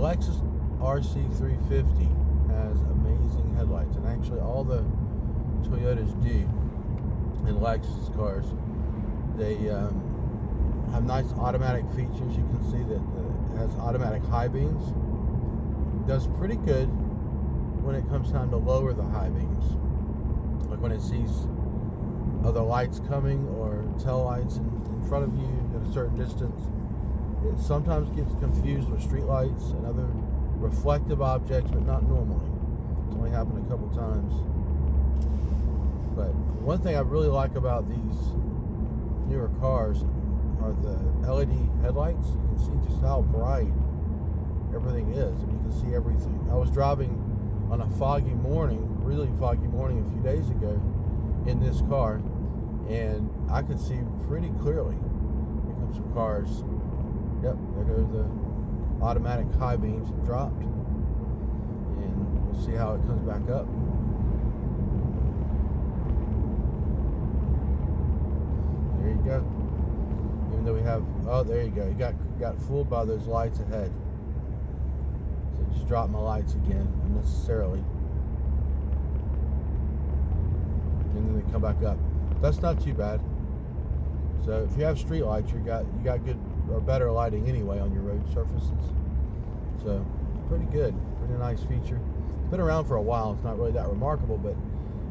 Lexus RC 350 has amazing headlights, and actually all the Toyotas do in Lexus cars. They have nice automatic features. You can see that it has automatic high beams. It does pretty good when it comes time to lower the high beams, like when it sees other lights coming or tail lights in front of you at a certain distance. It sometimes gets confused with street lights and other reflective objects, but not normally. It's only happened a couple times. But one thing I really like about these newer cars are the LED headlights. You can see just how bright everything is, and you can see everything. I was driving on a foggy morning, really foggy morning a few days ago in this car, and I could see pretty clearly. Here comes some cars. Yep, there go the automatic high beams have dropped, and we'll see how it comes back up. There you go. Even though we have, oh, there you go. You got fooled by those lights ahead. So just dropped my lights again unnecessarily, and then they come back up. That's not too bad. So if you have street lights, you got good or better lighting anyway on your road surfaces. So pretty good, pretty nice feature. It's been around for a while. It's not really that remarkable, but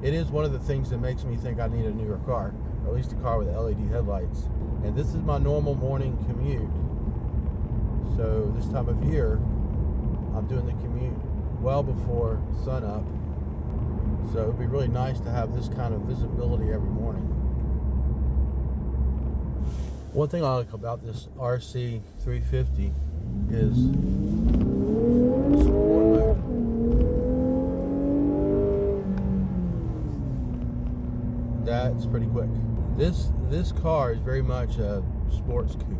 it is one of the things that makes me think I need a newer car, or at least a car with LED headlights. And this is my normal morning commute. So this time of year, I'm doing the commute well before sunup. So it'd be really nice to have this kind of visibility every morning. One thing I like about this RC 350 is sport mode. That's pretty quick. This car is very much a sports coupe,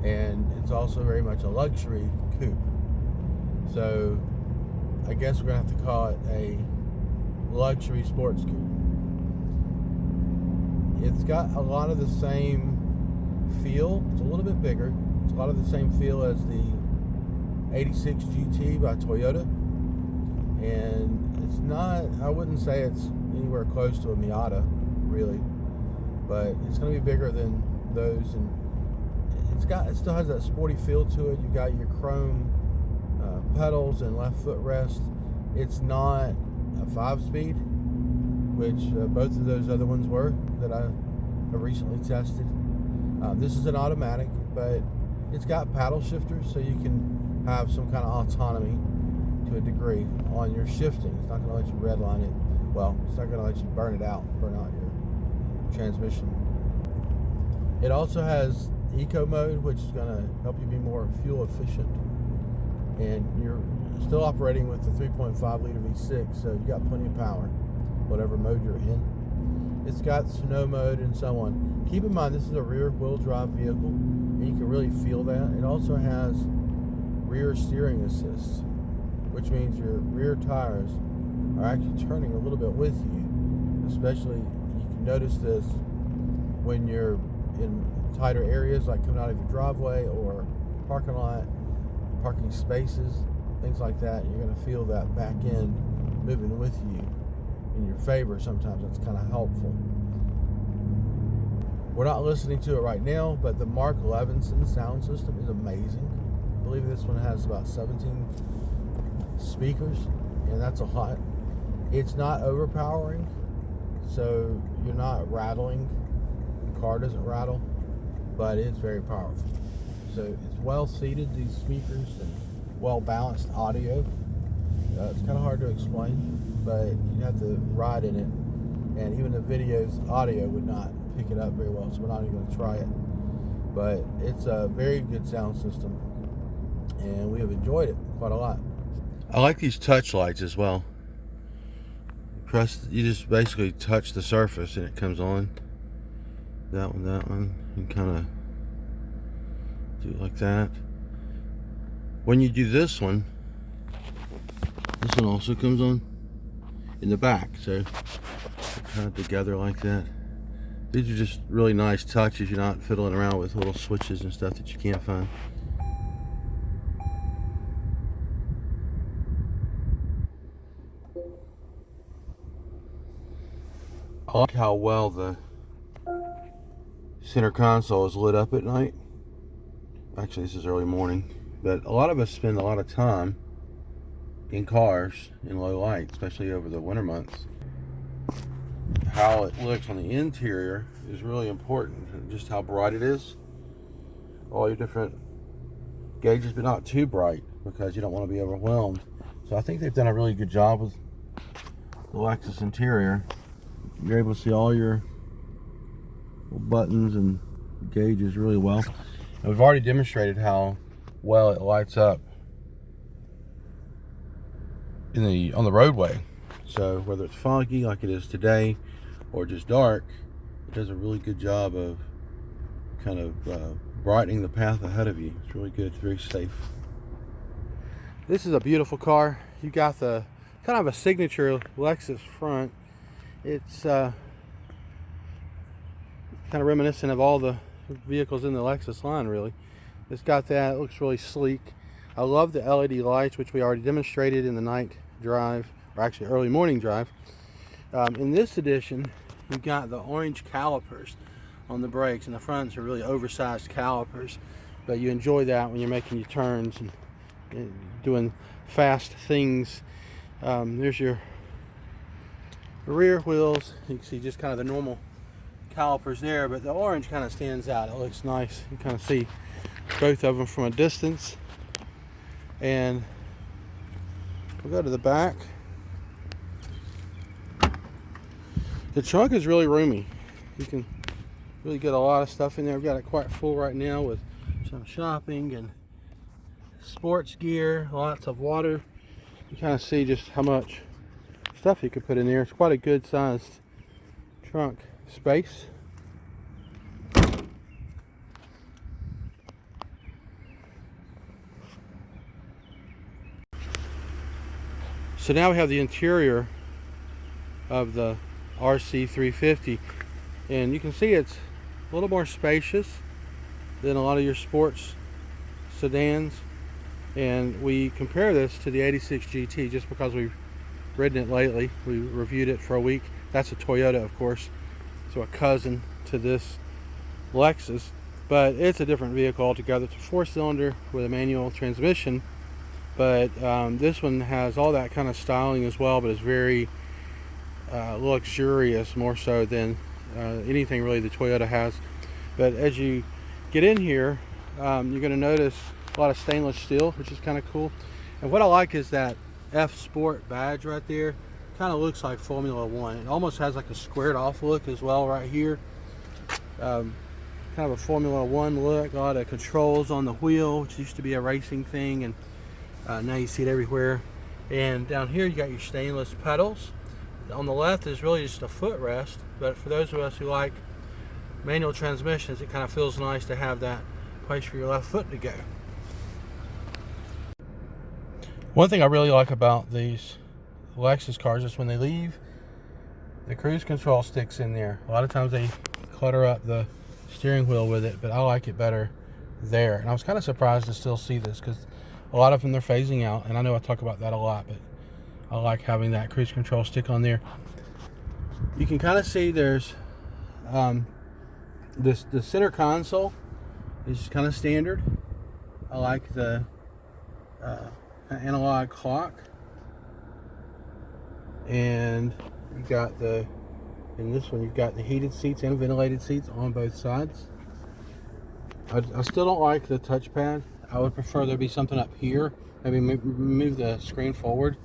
and it's also very much a luxury coupe. So I guess we're gonna have to call it a luxury sports coupe. It's got a lot of the same feel. It's a little bit bigger. It's a lot of the same feel as the 86 GT by Toyota, and it's not, I wouldn't say it's anywhere close to a Miata really, but it's going to be bigger than those, and it still has that sporty feel to it. You got your chrome pedals and left foot rest. It's not a 5-speed, which both of those other ones were that I have recently tested. This is an automatic, but it's got paddle shifters, so you can have some kind of autonomy to a degree on your shifting. It's not going to let you redline it. Well, it's not going to let you burn out your transmission. It also has eco mode, which is going to help you be more fuel efficient. And you're still operating with the 3.5 liter V6, so you got plenty of power, whatever mode you're in. It's got snow mode and so on. Keep in mind, this is a rear wheel drive vehicle, and you can really feel that. It also has rear steering assist, which means your rear tires are actually turning a little bit with you. Especially, you can notice this when you're in tighter areas, like coming out of your driveway or parking lot, parking spaces, things like that. You're going to feel that back end moving with you in your favor. Sometimes that's kind of helpful. We're not listening to it right now, but the Mark Levinson sound system is amazing. I believe this one has about 17 speakers, and that's a lot. It's not overpowering, so you're not rattling. The car doesn't rattle, but it's very powerful. So it's well seated, these speakers, and well balanced audio. It's kind of hard to explain, but you have to ride in it, and even the video's audio would not pick it up very well, so we're not even going to try it. But it's a very good sound system, and we have enjoyed it quite a lot. I like these touch lights as well. You just basically touch the surface and it comes on. That one, and kind of do it like that. When you do this one also comes on in the back, so kind of together like that. These are just really nice touches. You're not fiddling around with little switches and stuff that you can't find. I like how well the center console is lit up at night. Actually, this is early morning, but a lot of us spend a lot of time in cars in low light, especially over the winter months. How it looks on the interior is really important, just how bright it is. All your different gauges, but not too bright because you don't want to be overwhelmed. So I think they've done a really good job with the Lexus interior. You're able to see all your buttons and gauges really well. And we've already demonstrated how well it lights up on the roadway. So whether it's foggy like it is today or just dark, it does a really good job of kind of brightening the path ahead of you. It's really good. It's very safe. This is a beautiful car. You got the kind of a signature Lexus front. It's kind of reminiscent of all the vehicles in the Lexus line, really. It's got that. It looks really sleek. I love the LED lights, which we already demonstrated in the night drive, or actually early morning drive. In this edition, you've got the orange calipers on the brakes, and the fronts are really oversized calipers, but you enjoy that when you're making your turns and doing fast things. There's your rear wheels. You can see just kind of the normal calipers there, but the orange kind of stands out. It looks nice. You kind of see both of them from a distance. And we'll go to the back. The trunk is really roomy. You can really get a lot of stuff in there. I've got it quite full right now with some shopping and sports gear, lots of water. You kind of see just how much stuff you could put in there. It's quite a good sized trunk space. So now we have the interior of the RC 350, and you can see it's a little more spacious than a lot of your sports sedans. And we compare this to the 86 GT just because we've ridden it lately. We reviewed it for a week. That's a Toyota, of course, so a cousin to this Lexus, but it's a different vehicle altogether. It's a 4-cylinder with a manual transmission, but this one has all that kind of styling as well, but it's very luxurious, more so than anything really the Toyota has. But as you get in here, you're going to notice a lot of stainless steel, which is kind of cool. And what I like is that F Sport badge right there. Kind of looks like Formula One. It almost has like a squared off look as well right here. Kind of a Formula One look. A lot of controls on the wheel, which used to be a racing thing, and now you see it everywhere. And down here you got your stainless pedals. On the left is really just a footrest, but for those of us who like manual transmissions, it kind of feels nice to have that place for your left foot to go. One thing I really like about these Lexus cars is when they leave the cruise control sticks in there. A lot of times they clutter up the steering wheel with it, but I like it better there. And I was kind of surprised to still see this because a lot of them they're phasing out, and I know I talk about that a lot, but I like having that cruise control stick on there. You can kind of see there's the center console is kind of standard. I like the analog clock, and you got in this one you've got the heated seats and ventilated seats on both sides. I still don't like the touchpad. I would prefer there be something up here, maybe move the screen forward,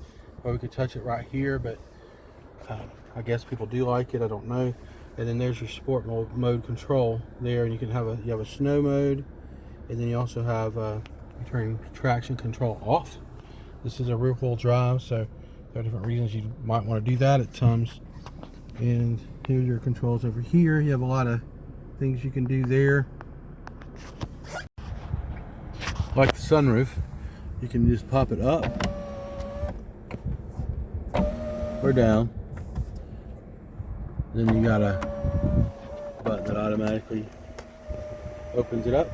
or we could touch it right here, but I guess people do like it, I don't know. And then there's your sport mode control there, and you have a snow mode, and then you also have turn traction control off. This is a rear wheel drive, so there are different reasons you might want to do that at times. And here's your controls over here. You have a lot of things you can do there. Like the sunroof, you can just pop it up or down. Then you got a button that automatically opens it up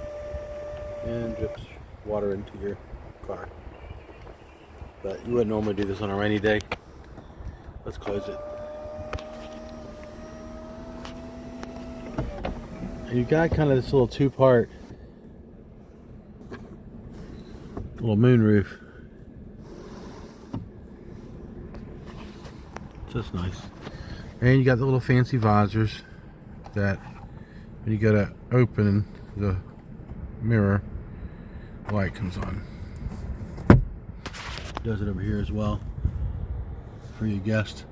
and drips water into your car. But you wouldn't normally do this on a rainy day. Let's close it. You got kind of this little two-part little moon roof. Just nice. And you got the little fancy visors that when you go to open the mirror, the light comes on. Does it over here as well for your guest.